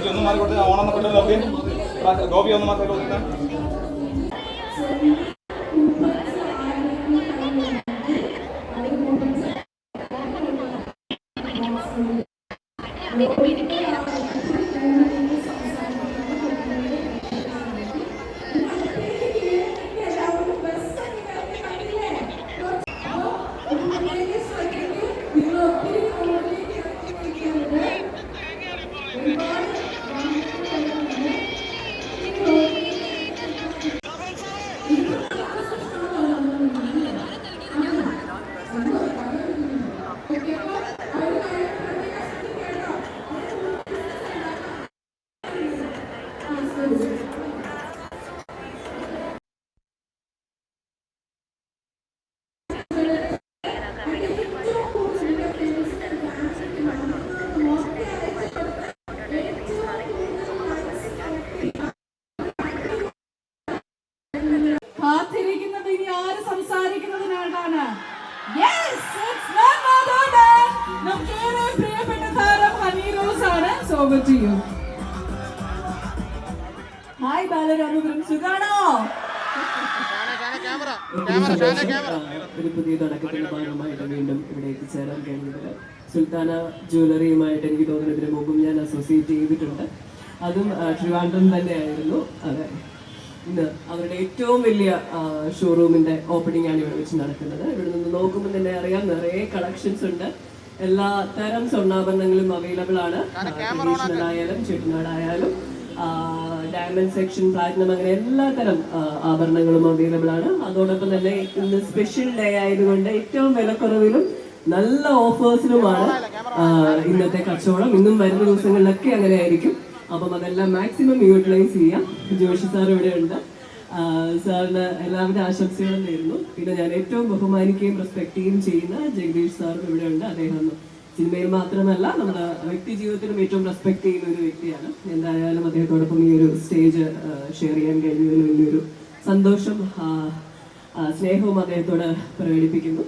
ഒന്ന് മാറിക്കോട്ടെ ഓണം ഗോപി ഒന്ന് മാത്രമേ കൊടുക്കാൻ കാത്തിരിക്കുന്നത് ഇനി ആര് സംസാരിക്കുന്നതിനാണ്? നമുക്ക് ഏറെ പ്രിയപ്പെട്ട താരം ഹണി റോസ് ആണ്. So over to you. Hi Balaramapuram, സുഖാണോ? ഒരു പുതിയ തുടക്കത്തിന്റെ ഭാഗമായിട്ട് വീണ്ടും ഇവിടെ എത്തിച്ചേരാൻ കഴിഞ്ഞത് സുൽത്താന ജ്വല്ലറിയുമായിട്ട് എനിക്ക് തോന്നുന്നു ഇതിനു മുമ്പും ഞാൻ അസോസിയേറ്റ് ചെയ്തിട്ടുണ്ട്. അതും ട്രിവാൻഡ്രം തന്നെയായിരുന്നു. അതെ, ഇന്ന് അവരുടെ ഏറ്റവും വലിയ ഷോറൂമിന്റെ ഓപ്പണിംഗ് ആണ് ഇവിടെ വെച്ച് നടക്കുന്നത്. ഇവിടെ നിന്ന് നോക്കുമ്പോൾ തന്നെ അറിയാം, നിറയെ കളക്ഷൻസ് ഉണ്ട്. എല്ലാ തരം സ്വർണ്ണാഭരണങ്ങളും അവൈലബിൾ ആണ്. ട്രഡീഷണൽ ആയാലും ചെട്ടിനാടായാലും ഡയമണ്ട് സെക്ഷൻ, പ്ലാറ്റിനം, അങ്ങനെ എല്ലാ തരം ആഭരണങ്ങളും അവൈലബിൾ ആണ്. അതോടൊപ്പം തന്നെ ഇന്ന് സ്പെഷ്യൽ ഡേ ആയതുകൊണ്ട് ഏറ്റവും വിലക്കുറവിലും നല്ല ഓഫേഴ്സിലുമാണ് ഇന്നത്തെ കച്ചവടം. ഇന്നും വരുന്ന ദിവസങ്ങളിലൊക്കെ അങ്ങനെ ആയിരിക്കും. അപ്പം അതെല്ലാം മാക്സിമം യൂട്ടിലൈസ് ചെയ്യാം. ജോഷി സാർ ഇവിടെ ഉണ്ട്. സാറിന് എല്ലാവരുടെ ആശംസകളും നേരുന്നു. പിന്നെ ഞാൻ ഏറ്റവും ബഹുമാനിക്കുകയും റെസ്പെക്ട് ചെയ്യുകയും ചെയ്യുന്ന ജഗദീഷ് സാറും ഇവിടെ ഉണ്ട്. അദ്ദേഹം സിനിമയിൽ മാത്രമല്ല നമ്മുടെ വ്യക്തി ജീവിതത്തിലും ഏറ്റവും റെസ്പെക്ട് ചെയ്യുന്ന ഒരു വ്യക്തിയാണ്. എന്തായാലും അദ്ദേഹത്തോടൊപ്പം ഈ ഒരു സ്റ്റേജ് ഷെയർ ചെയ്യാൻ കഴിഞ്ഞതിൽ വലിയൊരു സന്തോഷം, സ്നേഹവും അദ്ദേഹത്തോട് പ്രകടിപ്പിക്കുന്നു.